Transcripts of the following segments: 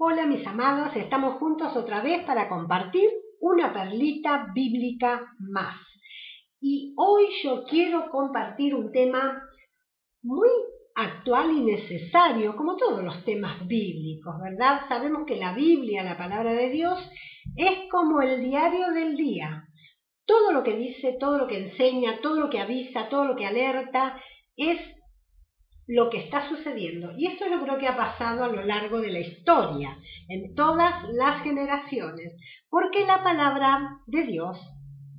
Hola mis amados, estamos juntos otra vez para compartir una perlita bíblica más. Y hoy yo quiero compartir un tema muy actual y necesario, como todos los temas bíblicos, ¿verdad? Sabemos que la Biblia, la palabra de Dios, es como el diario del día. Todo lo que dice, todo lo que enseña, todo lo que avisa, todo lo que alerta, es lo que está sucediendo. Y esto yo creo que ha pasado a lo largo de la historia, en todas las generaciones, porque la palabra de Dios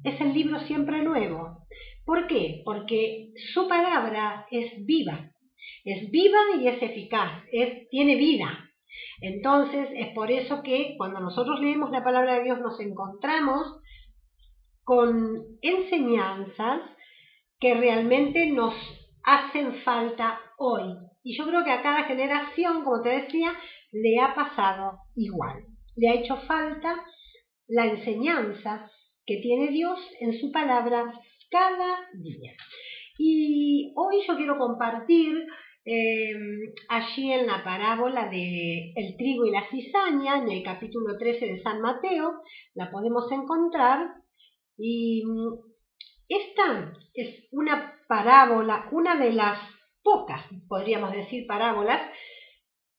es el libro siempre nuevo. ¿Por qué? Porque su palabra es viva y es eficaz, tiene vida. Entonces es por eso que cuando nosotros leemos la palabra de Dios nos encontramos con enseñanzas que realmente nos hacen falta hoy. Y yo creo que a cada generación, como te decía, le ha pasado igual. Le ha hecho falta la enseñanza que tiene Dios en su palabra cada día. Y hoy yo quiero compartir allí en la parábola de el trigo y la cizaña, en el capítulo 13 de San Mateo, la podemos encontrar. Y esta es una parábola, una de las pocas, podríamos decir, parábolas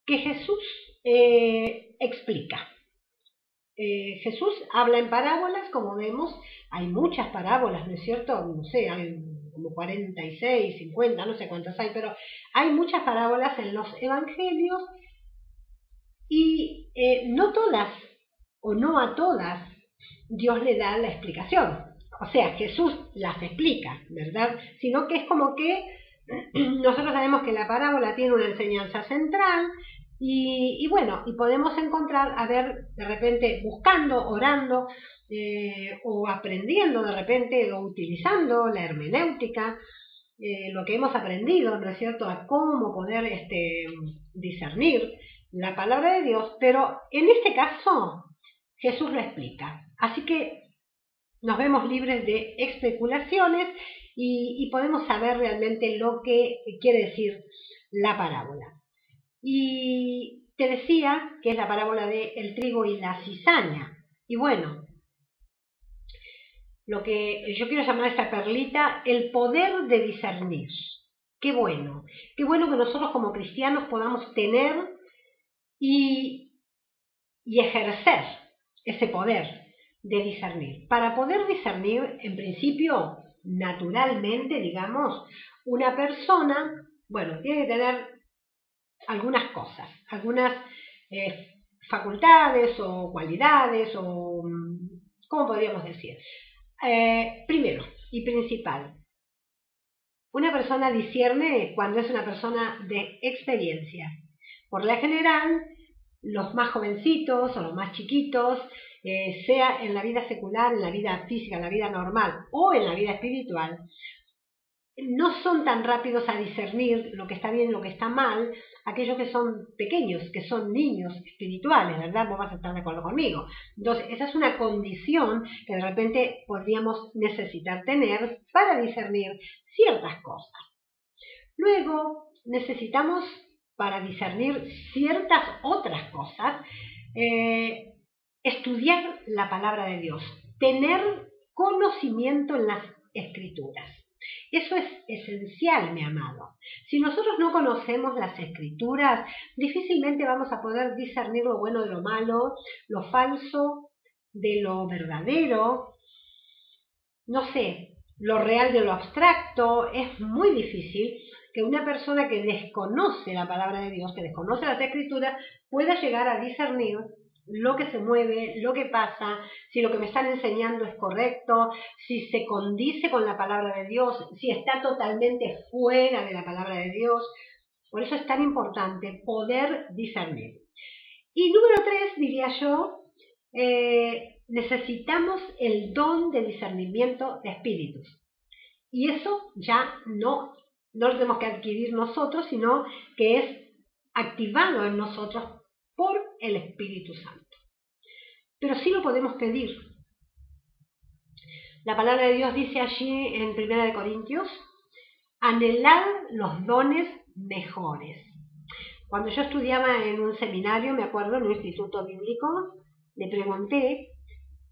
que Jesús explica. Jesús habla en parábolas, como vemos, hay muchas parábolas, ¿no es cierto? No sé, hay como 46, 50, no sé cuántas hay, pero hay muchas parábolas en los evangelios y no todas, o no a todas, Dios le da la explicación. O sea, Jesús las explica, ¿verdad? Sino que es como que nosotros sabemos que la parábola tiene una enseñanza central y bueno, y podemos encontrar, a ver, de repente buscando, orando o aprendiendo de repente o utilizando la hermenéutica, lo que hemos aprendido, ¿no es cierto?, a cómo poder discernir la palabra de Dios, pero en este caso Jesús lo explica. Así que nos vemos libres de especulaciones y podemos saber realmente lo que quiere decir la parábola. Y te decía que es la parábola de el trigo y la cizaña. Y bueno, lo que yo quiero llamar a esta perlita, el poder de discernir. Qué bueno que nosotros como cristianos podamos tener y ejercer ese poder de discernir. Para poder discernir, en principio, naturalmente, digamos, una persona, bueno, tiene que tener algunas cosas, algunas facultades o cualidades o, ¿cómo podríamos decir? Primero y principal, una persona discierne cuando es una persona de experiencia. Por la general, los más jovencitos o los más chiquitos, sea en la vida secular, en la vida física, en la vida normal o en la vida espiritual, no son tan rápidos a discernir lo que está bien y lo que está mal, aquellos que son pequeños, que son niños espirituales, ¿verdad? Vos vas a estar de acuerdo conmigo. Entonces, esa es una condición que de repente podríamos necesitar tener para discernir ciertas cosas. Luego, necesitamos, para discernir ciertas otras cosas, estudiar la palabra de Dios, tener conocimiento en las Escrituras. Eso es esencial, mi amado. Si nosotros no conocemos las Escrituras, difícilmente vamos a poder discernir lo bueno de lo malo, lo falso de lo verdadero, no sé, lo real de lo abstracto. Es muy difícil que una persona que desconoce la palabra de Dios, que desconoce las Escrituras, pueda llegar a discernir lo que se mueve, lo que pasa, si lo que me están enseñando es correcto, si se condice con la palabra de Dios, si está totalmente fuera de la palabra de Dios. Por eso es tan importante poder discernir. Y número 3, diría yo, necesitamos el don de discernimiento de espíritus. Y eso ya no lo tenemos que adquirir nosotros, sino que es activado en nosotros por el Espíritu Santo. Pero sí lo podemos pedir. La palabra de Dios dice allí en 1 Corintios, anhelad los dones mejores. Cuando yo estudiaba en un seminario, me acuerdo, en un instituto bíblico, le pregunté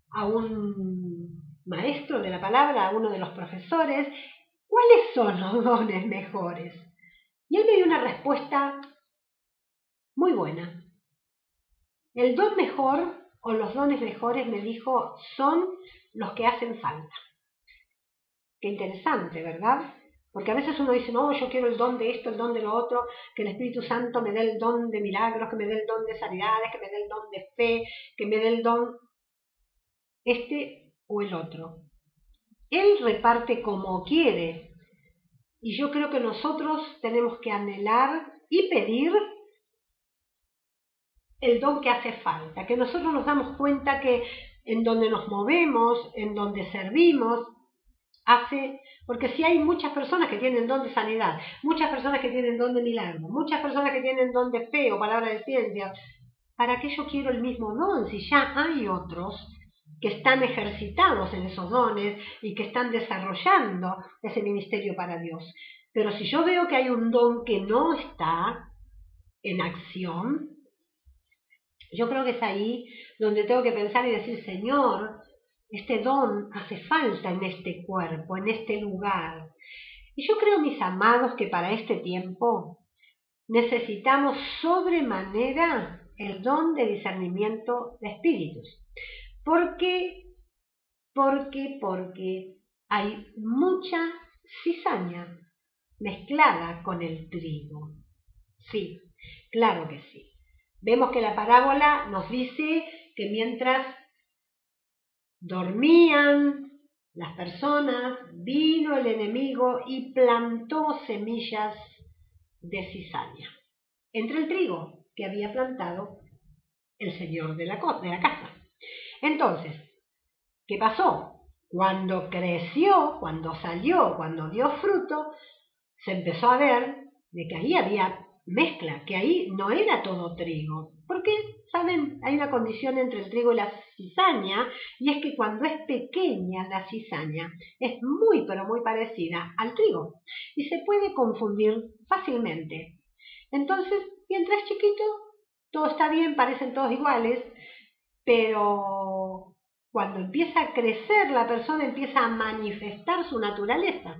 a un maestro de la palabra, a uno de los profesores, ¿cuáles son los dones mejores? Y él me dio una respuesta muy buena. El don mejor, o los dones mejores, me dijo, son los que hacen falta. Qué interesante, ¿verdad? Porque a veces uno dice, no, yo quiero el don de esto, el don de lo otro, que el Espíritu Santo me dé el don de milagros, que me dé el don de sanidades, que me dé el don de fe, que me dé el don este o el otro. Él reparte como quiere. Y yo creo que nosotros tenemos que anhelar y pedir el don que hace falta, que nosotros nos damos cuenta que en donde nos movemos, en donde servimos, porque si hay muchas personas que tienen don de sanidad, muchas personas que tienen don de milagro, muchas personas que tienen don de fe o palabra de ciencia, ¿para qué yo quiero el mismo don si ya hay otros que están ejercitados en esos dones y que están desarrollando ese ministerio para Dios? Pero si yo veo que hay un don que no está en acción, yo creo que es ahí donde tengo que pensar y decir, Señor, este don hace falta en este cuerpo, en este lugar. Y yo creo, mis amados, que para este tiempo necesitamos sobremanera el don de discernimiento de espíritus. Porque hay mucha cizaña mezclada con el trigo. Sí, claro que sí. Vemos que la parábola nos dice que mientras dormían las personas, vino el enemigo y plantó semillas de cizaña entre el trigo que había plantado el señor de la casa. Entonces, ¿qué pasó? Cuando creció, cuando salió, cuando dio fruto, se empezó a ver de que ahí había mezcla, que ahí no era todo trigo. Porque, ¿saben? Hay una condición entre el trigo y la cizaña, y es que cuando es pequeña la cizaña, es muy pero muy parecida al trigo, y se puede confundir fácilmente. Entonces, mientras es chiquito, todo está bien, parecen todos iguales, pero cuando empieza a crecer, la persona empieza a manifestar su naturaleza.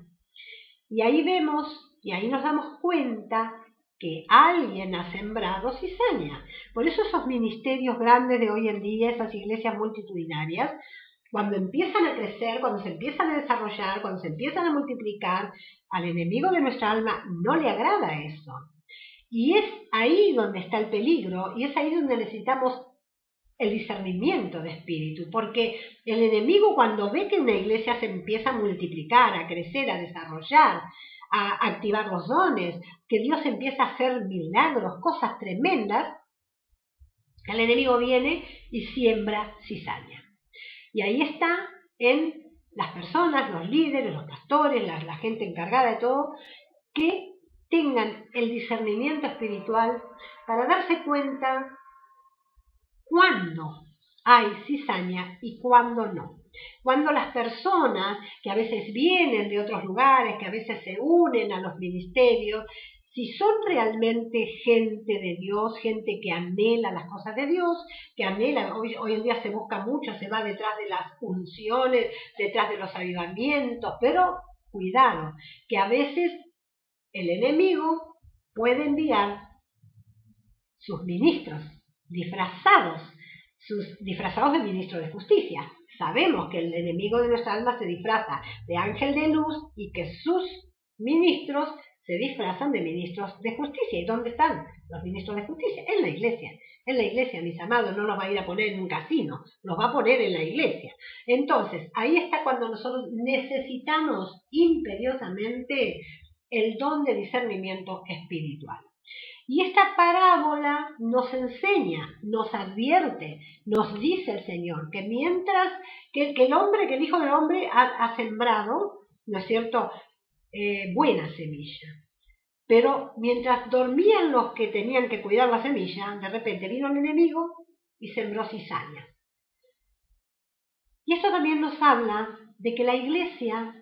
Y ahí vemos, y ahí nos damos cuenta que alguien ha sembrado cizaña. Por eso esos ministerios grandes de hoy en día, esas iglesias multitudinarias, cuando empiezan a crecer, cuando se empiezan a desarrollar, cuando se empiezan a multiplicar, al enemigo de nuestra alma no le agrada eso. Y es ahí donde está el peligro, y es ahí donde necesitamos el discernimiento de espíritu, porque el enemigo, cuando ve que una iglesia se empieza a multiplicar, a crecer, a desarrollar, a activar los dones, que Dios empieza a hacer milagros, cosas tremendas, el enemigo viene y siembra cizaña. Y ahí está en las personas, los líderes, los pastores, la gente encargada de todo, que tengan el discernimiento espiritual para darse cuenta cuándo hay cizaña y cuándo no. Cuando las personas que a veces vienen de otros lugares, que a veces se unen a los ministerios, si son realmente gente de Dios, gente que anhela las cosas de Dios, que anhela, hoy en día se busca mucho, se va detrás de las unciones, detrás de los avivamientos, pero cuidado, que a veces el enemigo puede enviar sus ministros disfrazados de ministros de justicia. Sabemos que el enemigo de nuestra alma se disfraza de ángel de luz y que sus ministros se disfrazan de ministros de justicia. ¿Y dónde están los ministros de justicia? En la iglesia. En la iglesia, mis amados, no los va a ir a poner en un casino, los va a poner en la iglesia. Entonces, ahí está cuando nosotros necesitamos imperiosamente el don de discernimiento espiritual. Y esta parábola nos enseña, nos advierte, nos dice el Señor que mientras que el Hijo del Hombre ha sembrado, ¿no es cierto?, buena semilla. Pero mientras dormían los que tenían que cuidar la semilla, de repente vino el enemigo y sembró cizaña. Y esto también nos habla de que la iglesia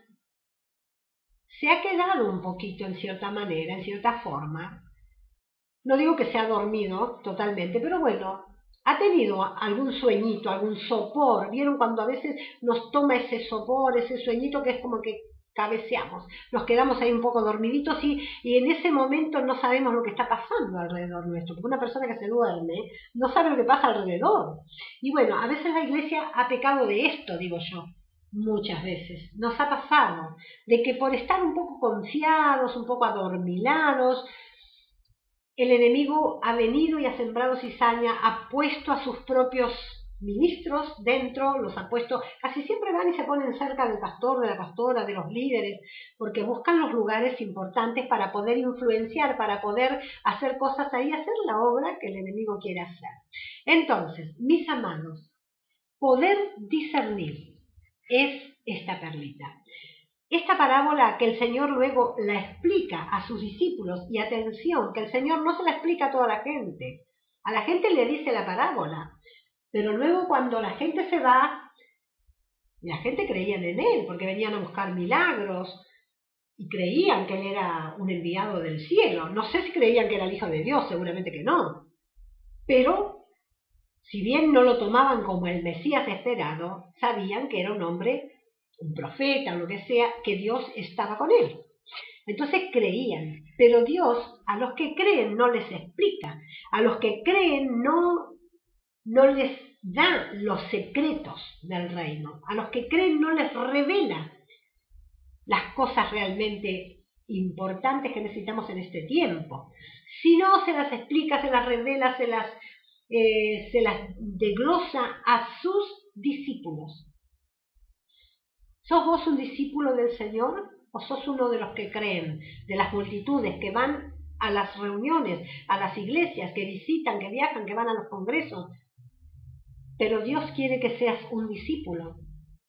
se ha quedado un poquito en cierta manera, en cierta forma, No digo que se ha dormido totalmente, pero bueno, ha tenido algún sueñito, algún sopor. ¿Vieron cuando a veces nos toma ese sopor, ese sueñito que es como que cabeceamos, nos quedamos ahí un poco dormiditos y en ese momento no sabemos lo que está pasando alrededor nuestro, porque una persona que se duerme no sabe lo que pasa alrededor. Y bueno, a veces la iglesia ha pecado de esto, digo yo, muchas veces. Nos ha pasado de que por estar un poco confiados, un poco adormilados, el enemigo ha venido y ha sembrado cizaña, ha puesto a sus propios ministros dentro, los ha puesto, casi siempre van y se ponen cerca del pastor, de la pastora, de los líderes, porque buscan los lugares importantes para poder influenciar, para poder hacer cosas ahí, hacer la obra que el enemigo quiere hacer. Entonces, mis amados, poder discernir es esta perlita. Esta parábola que el Señor luego la explica a sus discípulos, y atención, que el Señor no se la explica a toda la gente. A la gente le dice la parábola, pero luego cuando la gente se va, la gente creía en él, porque venían a buscar milagros, y creían que él era un enviado del cielo. No sé si creían que era el Hijo de Dios, seguramente que no. Pero, si bien no lo tomaban como el Mesías esperado, sabían que era un hombre, un profeta o lo que sea, que Dios estaba con él. Entonces creían, pero Dios a los que creen no les explica, a los que creen no les da los secretos del reino, a los que creen no les revela las cosas realmente importantes que necesitamos en este tiempo. Si no, se las explica, se las revela, se las desglosa a sus discípulos. ¿Sos vos un discípulo del Señor o sos uno de los que creen, de las multitudes que van a las reuniones, a las iglesias, que visitan, que viajan, que van a los congresos? Pero Dios quiere que seas un discípulo,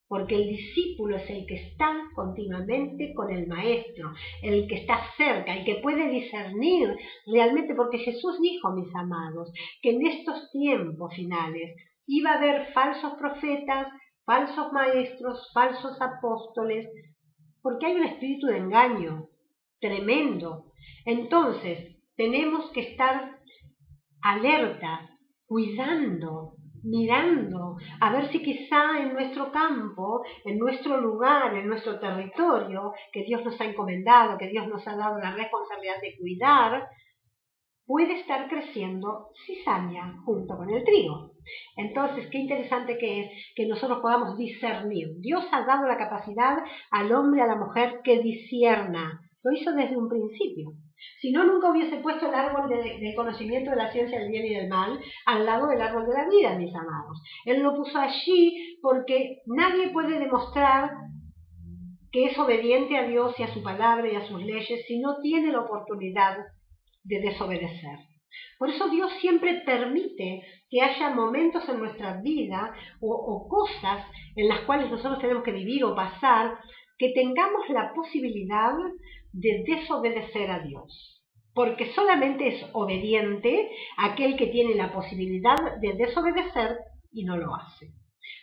porque el discípulo es el que está continuamente con el maestro, el que está cerca, el que puede discernir realmente, porque Jesús dijo, mis amados, que en estos tiempos finales iba a haber falsos profetas, falsos maestros, falsos apóstoles, porque hay un espíritu de engaño tremendo. Entonces, tenemos que estar alerta, cuidando, mirando, a ver si quizá en nuestro campo, en nuestro lugar, en nuestro territorio, que Dios nos ha encomendado, que Dios nos ha dado la responsabilidad de cuidar, puede estar creciendo cizaña junto con el trigo. Entonces, qué interesante que es que nosotros podamos discernir. Dios ha dado la capacidad al hombre, a la mujer, que discierna. Lo hizo desde un principio. Si no, nunca hubiese puesto el árbol del conocimiento de la ciencia del bien y del mal al lado del árbol de la vida, mis amados. Él lo puso allí porque nadie puede demostrar que es obediente a Dios y a su palabra y a sus leyes si no tiene la oportunidad de desobedecer. Por eso Dios siempre permite que haya momentos en nuestra vida o cosas en las cuales nosotros tenemos que vivir o pasar, que tengamos la posibilidad de desobedecer a Dios. Porque solamente es obediente aquel que tiene la posibilidad de desobedecer y no lo hace,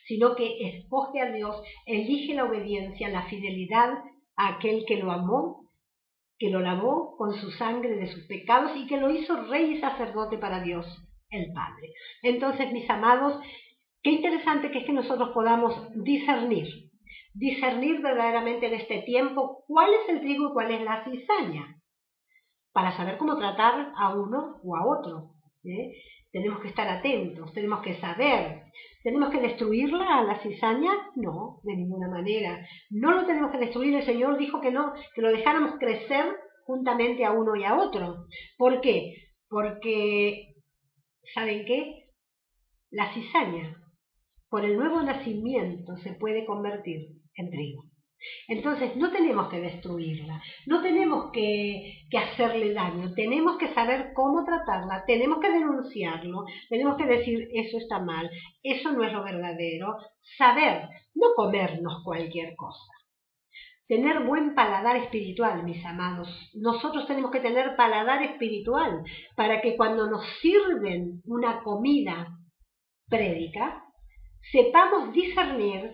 sino que escoge a Dios, elige la obediencia, la fidelidad a aquel que lo amó, que lo lavó con su sangre de sus pecados y que lo hizo rey y sacerdote para Dios el Padre. Entonces, mis amados, qué interesante que es que nosotros podamos discernir verdaderamente en este tiempo cuál es el trigo y cuál es la cizaña, para saber cómo tratar a uno o a otro. Tenemos que estar atentos, tenemos que saber. ¿Tenemos que destruirla a la cizaña? No, de ninguna manera. No lo tenemos que destruir. El Señor dijo que no, que lo dejáramos crecer juntamente a uno y a otro. ¿Por qué? Porque, ¿saben qué? La cizaña, por el nuevo nacimiento, se puede convertir en trigo. Entonces no tenemos que destruirla, no tenemos que hacerle daño, tenemos que saber cómo tratarla, tenemos que denunciarlo, tenemos que decir eso está mal, eso no es lo verdadero, saber, no comernos cualquier cosa. Tener buen paladar espiritual, mis amados. Nosotros tenemos que tener paladar espiritual para que cuando nos sirven una comida prédica, sepamos discernir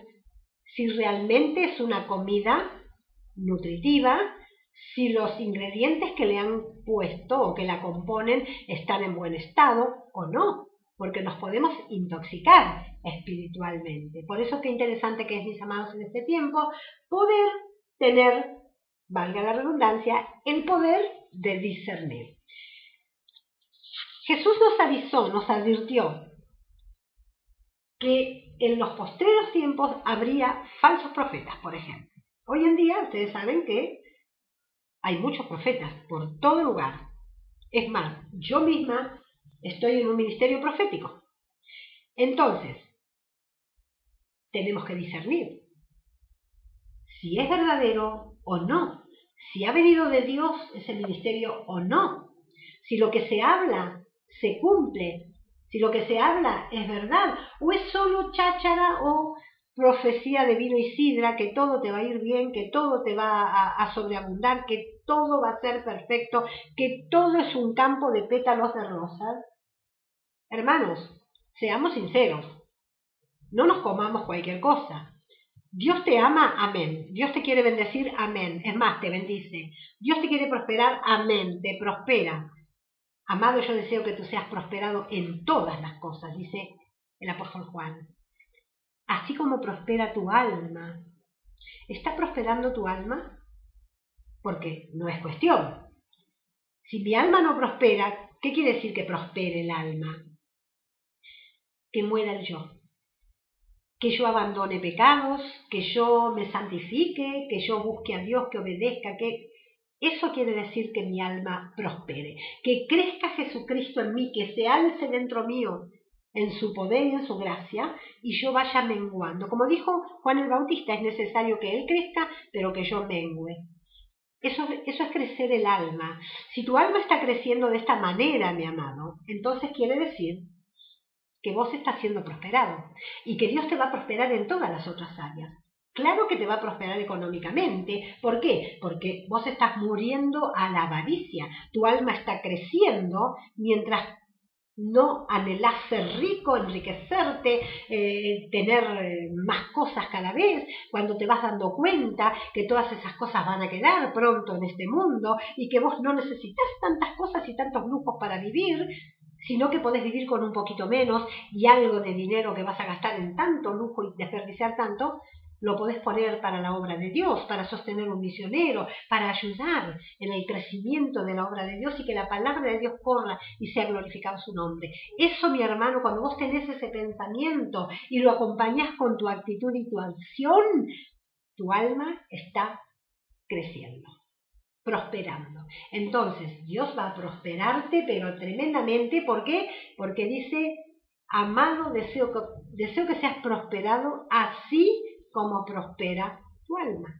si realmente es una comida nutritiva, si los ingredientes que le han puesto o que la componen están en buen estado o no, porque nos podemos intoxicar espiritualmente. Por eso qué interesante que es, mis amados, en este tiempo, poder tener, valga la redundancia, el poder de discernir. Jesús nos avisó, nos advirtió que en los postreros tiempos habría falsos profetas, por ejemplo. Hoy en día ustedes saben que hay muchos profetas por todo lugar. Es más, yo misma estoy en un ministerio profético. Entonces, tenemos que discernir si es verdadero o no, si ha venido de Dios ese ministerio o no, si lo que se habla se cumple, si lo que se habla es verdad, o es solo cháchara o profecía de vino y sidra, que todo te va a ir bien, que todo te va a sobreabundar, que todo va a ser perfecto, que todo es un campo de pétalos de rosas. Hermanos, seamos sinceros, no nos comamos cualquier cosa. Dios te ama, amén. Dios te quiere bendecir, amén. Es más, te bendice. Dios te quiere prosperar, amén. Te prospera. Amado, yo deseo que tú seas prosperado en todas las cosas, dice el apóstol Juan. Así como prospera tu alma. ¿Está prosperando tu alma? Porque no es cuestión. Si mi alma no prospera, ¿qué quiere decir que prospere el alma? Que muera el yo. Que yo abandone pecados, que yo me santifique, que yo busque a Dios, que obedezca, que eso quiere decir que mi alma prospere, que crezca Jesucristo en mí, que se alce dentro mío en su poder y en su gracia, y yo vaya menguando. Como dijo Juan el Bautista, es necesario que Él crezca, pero que yo mengue. Eso es crecer el alma. Si tu alma está creciendo de esta manera, mi amado, entonces quiere decir que vos estás siendo prosperado y que Dios te va a prosperar en todas las otras áreas. Claro que te va a prosperar económicamente. ¿Por qué? Porque vos estás muriendo a la avaricia. Tu alma está creciendo mientras no anhelás ser rico, enriquecerte, tener más cosas cada vez, cuando te vas dando cuenta que todas esas cosas van a quedar pronto en este mundo y que vos no necesitas tantas cosas y tantos lujos para vivir, sino que podés vivir con un poquito menos y algo de dinero que vas a gastar en tanto lujo y desperdiciar tanto, lo podés poner para la obra de Dios, para sostener un misionero, para ayudar en el crecimiento de la obra de Dios y que la palabra de Dios corra y sea glorificado su nombre. Eso, mi hermano, cuando vos tenés ese pensamiento y lo acompañás con tu actitud y tu acción, tu alma está creciendo, prosperando. Entonces, Dios va a prosperarte, pero tremendamente. ¿Por qué? Porque dice, amado, deseo que seas prosperado así como prospera tu alma.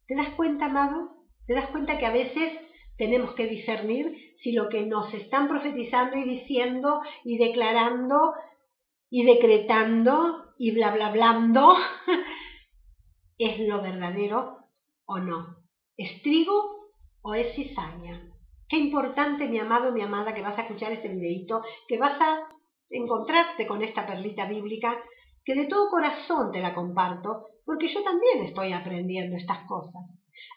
¿Te das cuenta, amado? ¿Te das cuenta que a veces tenemos que discernir si lo que nos están profetizando y diciendo y declarando y decretando y bla bla blando es lo verdadero o no? ¿Es trigo o es cizaña? Qué importante, mi amado, mi amada, que vas a escuchar este videito, que vas a encontrarte con esta perlita bíblica, que de todo corazón te la comparto, porque yo también estoy aprendiendo estas cosas.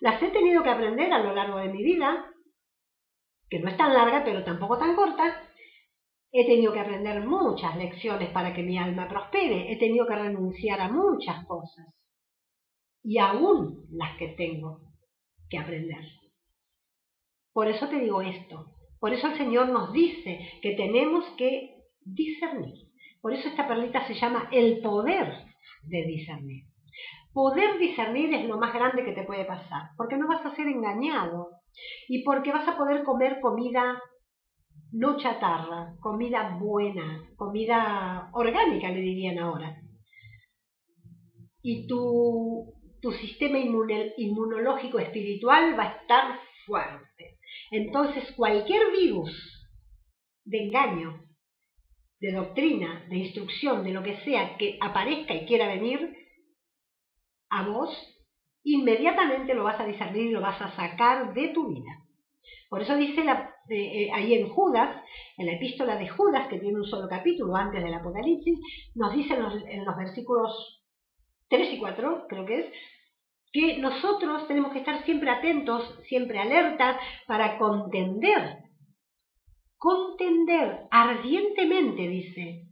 Las he tenido que aprender a lo largo de mi vida, que no es tan larga, pero tampoco tan corta. He tenido que aprender muchas lecciones para que mi alma prospere. He tenido que renunciar a muchas cosas. Y aún las que tengo que aprender. Por eso te digo esto. Por eso el Señor nos dice que tenemos que discernir. Por eso esta perlita se llama el poder de discernir. Poder discernir es lo más grande que te puede pasar, porque no vas a ser engañado y porque vas a poder comer comida no chatarra, comida buena, comida orgánica, le dirían ahora. Y tu sistema inmunológico espiritual va a estar fuerte. Entonces, cualquier virus de engaño, de doctrina, de instrucción, de lo que sea que aparezca y quiera venir a vos, inmediatamente lo vas a discernir y lo vas a sacar de tu vida. Por eso dice ahí en Judas, en la epístola de Judas, que tiene un solo capítulo antes del Apocalipsis, nos dice en los versículos 3 y 4, creo que es, que nosotros tenemos que estar siempre atentos, siempre alertas para contender ardientemente, dice.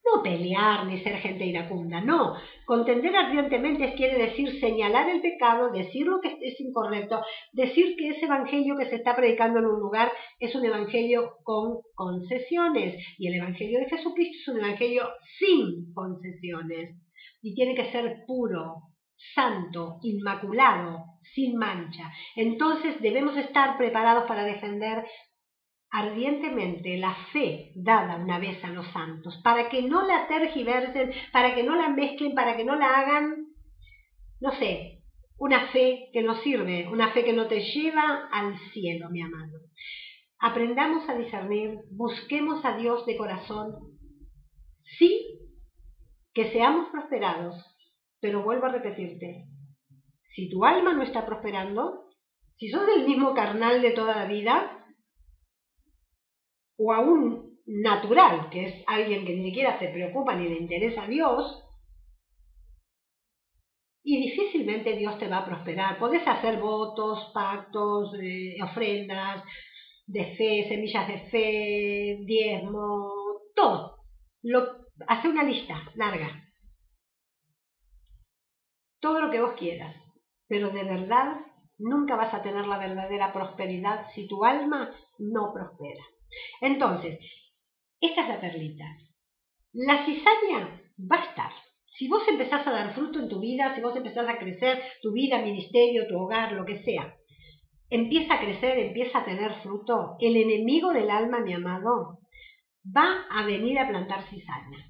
No pelear ni ser gente iracunda, no. Contender ardientemente quiere decir señalar el pecado, decir lo que es incorrecto, decir que ese evangelio que se está predicando en un lugar es un evangelio con concesiones. Y el evangelio de Jesucristo es un evangelio sin concesiones. Y tiene que ser puro, santo, inmaculado, sin mancha. Entonces debemos estar preparados para defender ardientemente la fe dada una vez a los santos, para que no la tergiversen, para que no la mezclen, para que no la hagan, no sé, una fe que no sirve, una fe que no te lleva al cielo, mi amado. Aprendamos a discernir, busquemos a Dios de corazón, sí, que seamos prosperados, pero vuelvo a repetirte, si tu alma no está prosperando, si sos el mismo carnal de toda la vida, o a un natural, que es alguien que ni siquiera se preocupa ni le interesa a Dios, y difícilmente Dios te va a prosperar. Podés hacer votos, pactos, ofrendas de fe, semillas de fe, diezmo, todo. Hace una lista larga. Todo lo que vos quieras. Pero de verdad nunca vas a tener la verdadera prosperidad si tu alma no prospera. Entonces, esta es la perlita. La cizaña va a estar. Si vos empezás a dar fruto en tu vida, si vos empezás a crecer tu vida, ministerio, tu hogar, lo que sea, empieza a crecer, empieza a tener fruto, el enemigo del alma, mi amado, va a venir a plantar cizaña.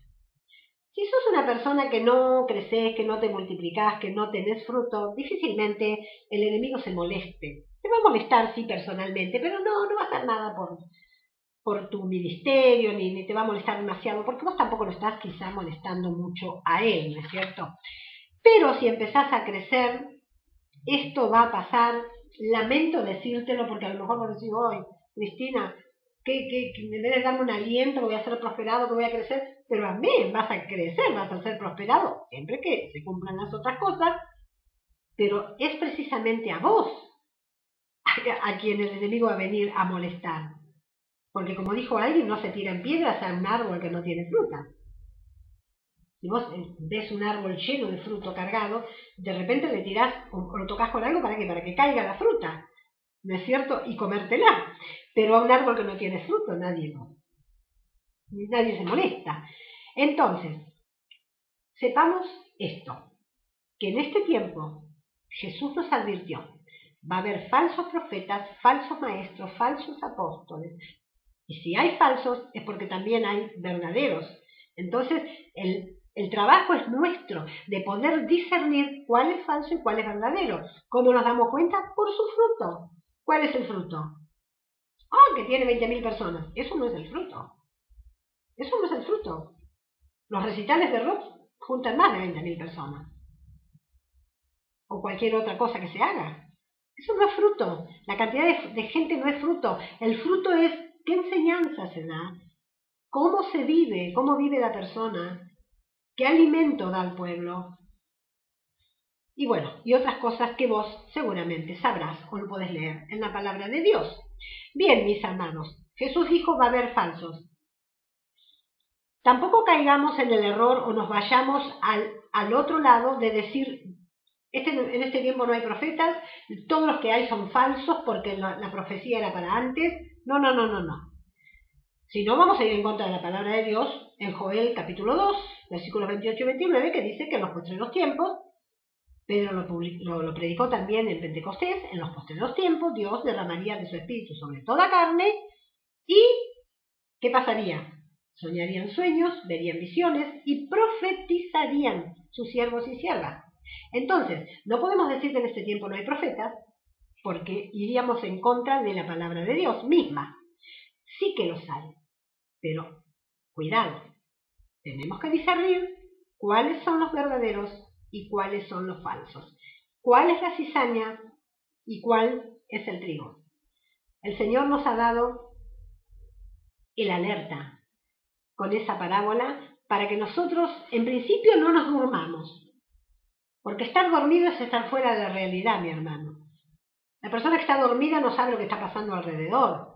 Si sos una persona que no creces, que no te multiplicás, que no tenés fruto, difícilmente el enemigo se moleste. Te va a molestar, sí, personalmente, pero no va a hacer nada por tu ministerio, ni te va a molestar demasiado, porque vos tampoco lo estás quizá molestando mucho a él, ¿no es cierto? Pero si empezás a crecer, esto va a pasar. Lamento decírtelo, porque a lo mejor vos decís, hoy, Cristina, que en vez de darme un aliento, que voy a ser prosperado, que voy a crecer, pero amén, vas a crecer, vas a ser prosperado, siempre que se cumplan las otras cosas, pero es precisamente a vos a quien el enemigo va a venir a molestar. Porque como dijo alguien, no se tiran piedras a un árbol que no tiene fruta. Si vos ves un árbol lleno de fruto cargado, de repente le tirás o lo tocas con algo, ¿para qué? Para que caiga la fruta, ¿no es cierto? Y comértela. Pero a un árbol que no tiene fruto nadie se molesta. Entonces, sepamos esto, que en este tiempo Jesús nos advirtió, va a haber falsos profetas, falsos maestros, falsos apóstoles. Y si hay falsos, es porque también hay verdaderos. Entonces, el trabajo es nuestro, de poder discernir cuál es falso y cuál es verdadero. ¿Cómo nos damos cuenta? Por su fruto. ¿Cuál es el fruto? Que tiene 20.000 personas. Eso no es el fruto. Eso no es el fruto. Los recitales de rock juntan más de 20.000 personas. O cualquier otra cosa que se haga. Eso no es fruto. La cantidad de gente no es fruto. El fruto es qué enseñanza se da, cómo se vive, cómo vive la persona, qué alimento da al pueblo. Y bueno, y otras cosas que vos seguramente sabrás o lo podés leer en la palabra de Dios. Bien, mis hermanos, Jesús dijo va a haber falsos. Tampoco caigamos en el error o nos vayamos al otro lado de decir, en este tiempo no hay profetas, todos los que hay son falsos porque la profecía era para antes. No. Si no, vamos a ir en contra de la palabra de Dios en Joel capítulo 2, versículos 28 y 29, que dice que en los postreros tiempos, Pedro lo predicó también en Pentecostés, en los postreros tiempos Dios derramaría de su espíritu sobre toda carne y ¿qué pasaría? Soñarían sueños, verían visiones y profetizarían sus siervos y siervas. Entonces, no podemos decir que en este tiempo no hay profetas porque iríamos en contra de la palabra de Dios misma. Sí que los hay, pero cuidado, tenemos que discernir cuáles son los verdaderos y cuáles son los falsos. ¿Cuál es la cizaña y cuál es el trigo? El Señor nos ha dado el alerta con esa parábola para que nosotros en principio no nos durmamos. Porque estar dormido es estar fuera de la realidad, mi hermano. La persona que está dormida no sabe lo que está pasando alrededor.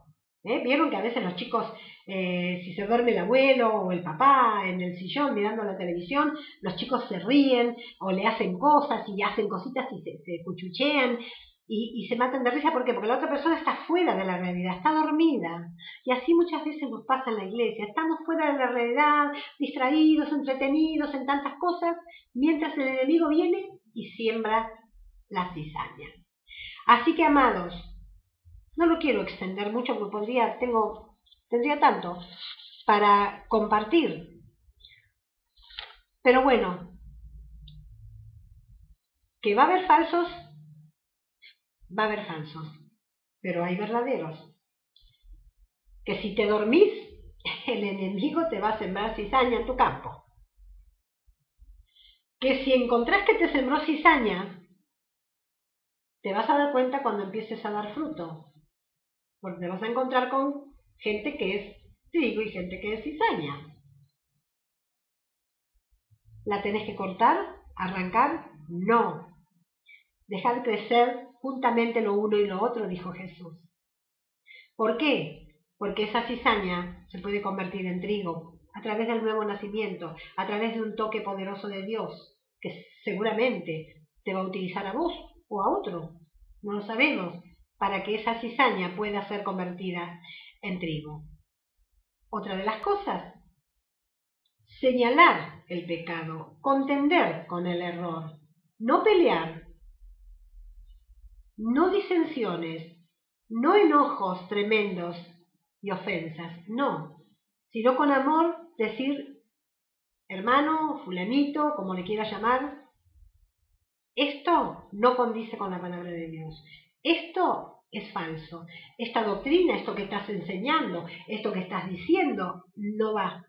Vieron que a veces los chicos, si se duerme el abuelo o el papá en el sillón mirando la televisión, los chicos se ríen o le hacen cosas y hacen cositas y se cuchuchean y se matan de risa. ¿Por qué? Porque la otra persona está fuera de la realidad, está dormida. Y así muchas veces nos pasa en la iglesia. Estamos fuera de la realidad, distraídos, entretenidos en tantas cosas, mientras el enemigo viene y siembra la cizaña. Así que, amados, no lo quiero extender mucho porque tendría tanto para compartir. Pero bueno, que va a haber falsos, pero hay verdaderos. Que si te dormís, el enemigo te va a sembrar cizaña en tu campo. Que si encontrás que te sembró cizaña, te vas a dar cuenta cuando empieces a dar fruto. Porque te vas a encontrar con gente que es trigo y gente que es cizaña. ¿La tenés que cortar? ¿Arrancar? No. Dejar crecer juntamente lo uno y lo otro, dijo Jesús. ¿Por qué? Porque esa cizaña se puede convertir en trigo a través del nuevo nacimiento, a través de un toque poderoso de Dios, que seguramente te va a utilizar a vos o a otro, no lo sabemos, para que esa cizaña pueda ser convertida en trigo. Otra de las cosas, señalar el pecado, contender con el error, no pelear, no disensiones, no enojos tremendos y ofensas, no, sino con amor decir, hermano, fulanito, como le quiera llamar, esto no condice con la palabra de Dios, esto es falso, esta doctrina, esto que estás enseñando, esto que estás diciendo, no va.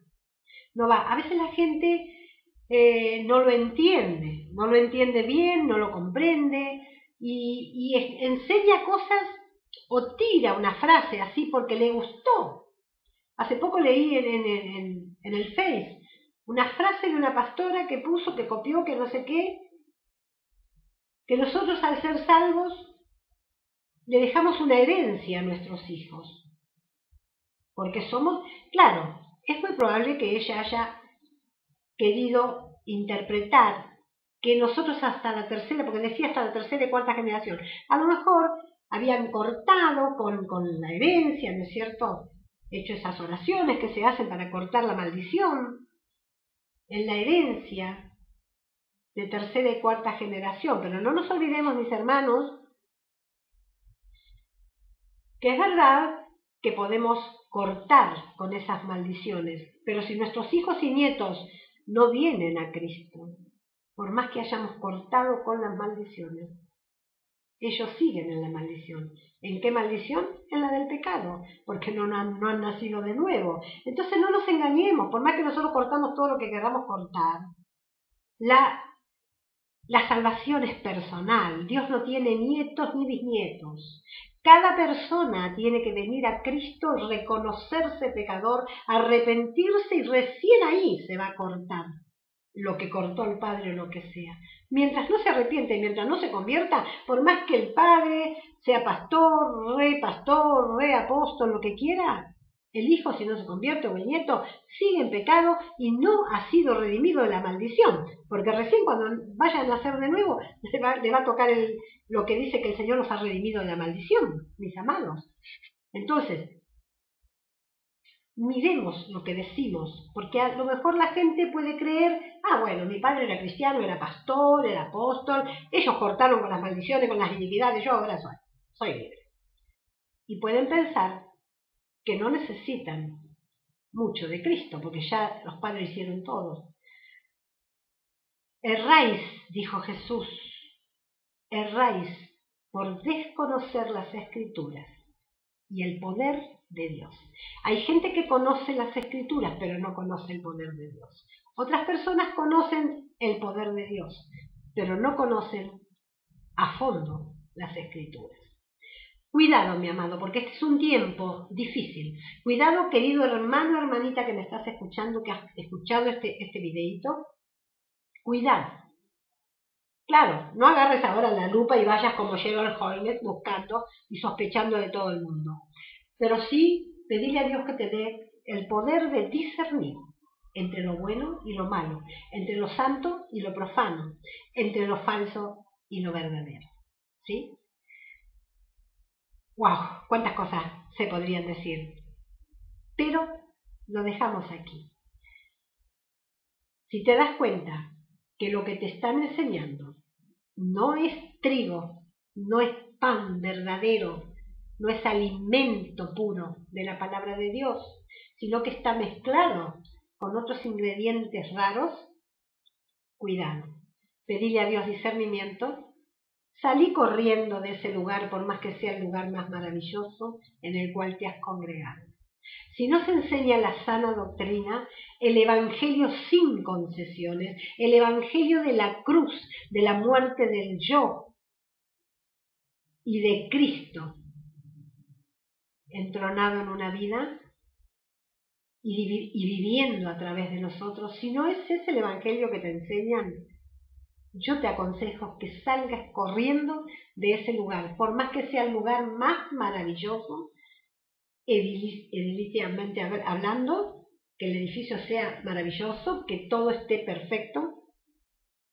A veces la gente no lo entiende bien, no lo comprende y enseña cosas o tira una frase así porque le gustó. Hace poco leí en el Face una frase de una pastora que puso, que copió, que no sé qué, que nosotros al ser salvos le dejamos una herencia a nuestros hijos. Porque claro, es muy probable que ella haya querido interpretar que nosotros hasta la tercera, porque decía hasta la tercera y cuarta generación, a lo mejor habían cortado con la herencia, ¿no es cierto?, hecho esas oraciones que se hacen para cortar la maldición en la herencia de tercera y cuarta generación. Pero no nos olvidemos, mis hermanos, que es verdad que podemos cortar con esas maldiciones, pero si nuestros hijos y nietos no vienen a Cristo, por más que hayamos cortado con las maldiciones, ellos siguen en la maldición. ¿En qué maldición? En la del pecado, porque no han nacido de nuevo. Entonces no nos engañemos, por más que nosotros cortamos todo lo que queramos cortar, la salvación es personal. Dios no tiene nietos ni bisnietos. Cada persona tiene que venir a Cristo, reconocerse pecador, arrepentirse y recién ahí se va a cortar lo que cortó el padre o lo que sea. Mientras no se arrepiente y mientras no se convierta, por más que el padre sea pastor, re apóstol, lo que quiera, el hijo, si no se convierte, o el nieto, sigue en pecado y no ha sido redimido de la maldición, porque recién cuando vaya a nacer de nuevo le va a tocar lo que dice que el Señor nos ha redimido de la maldición, mis amados. Entonces, miremos lo que decimos, porque a lo mejor la gente puede creer, bueno, mi padre era cristiano, era pastor, era apóstol, ellos cortaron con las maldiciones, con las iniquidades, yo ahora soy libre. Y pueden pensar que no necesitan mucho de Cristo, porque ya los padres hicieron todo. Erráis, dijo Jesús, erráis por desconocer las Escrituras y el poder de Dios. Hay gente que conoce las Escrituras, pero no conoce el poder de Dios. Otras personas conocen el poder de Dios, pero no conocen a fondo las Escrituras. Cuidado, mi amado, porque este es un tiempo difícil. Cuidado, querido hermano, hermanita que me estás escuchando, que has escuchado este videíto. Cuidado, Claro, no agarres ahora la lupa y vayas como Sherlock Holmes buscando y sospechando de todo el mundo. Pero sí, pedirle a Dios que te dé el poder de discernir entre lo bueno y lo malo, entre lo santo y lo profano, entre lo falso y lo verdadero. ¿Sí? ¡Wow! ¿Cuántas cosas se podrían decir? Pero lo dejamos aquí. Si te das cuenta que lo que te están enseñando no es trigo, no es pan verdadero, no es alimento puro de la palabra de Dios, sino que está mezclado con otros ingredientes raros, cuidado. Pedile a Dios discernimiento, salí corriendo de ese lugar por más que sea el lugar más maravilloso en el cual te has congregado. Si no se enseña la sana doctrina, el evangelio sin concesiones, el evangelio de la cruz, de la muerte del yo y de Cristo entronado en una vida y viviendo a través de nosotros, si no ese es el evangelio que te enseñan, yo te aconsejo que salgas corriendo de ese lugar, por más que sea el lugar más maravilloso, ediliciamente hablando, que el edificio sea maravilloso, que todo esté perfecto,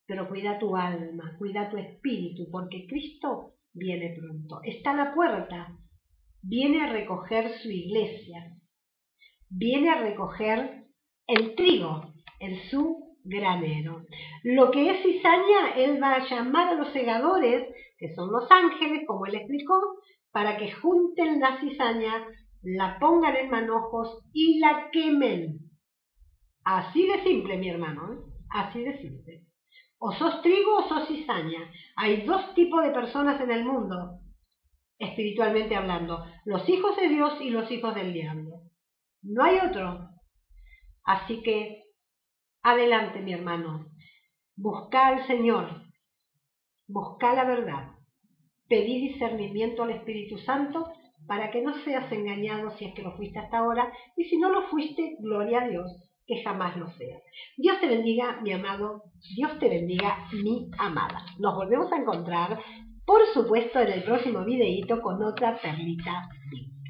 pero cuida tu alma, cuida tu espíritu, porque Cristo viene pronto, está a la puerta, viene a recoger su iglesia, viene a recoger el trigo en su granero. Lo que es cizaña, Él va a llamar a los segadores, que son los ángeles, como Él explicó, para que junten la cizaña, la pongan en manojos y la quemen. Así de simple, mi hermano, ¿eh? Así de simple. O sos trigo o sos cizaña. Hay dos tipos de personas en el mundo, espiritualmente hablando, los hijos de Dios y los hijos del diablo. No hay otro. Así que, adelante, mi hermano. Busca al Señor. Busca la verdad. Pedí discernimiento al Espíritu Santo para que no seas engañado si es que lo fuiste hasta ahora, y si no lo fuiste, gloria a Dios, que jamás lo sea. Dios te bendiga, mi amado. Dios te bendiga, mi amada. Nos volvemos a encontrar, por supuesto, en el próximo videíto con otra perlita bíblica.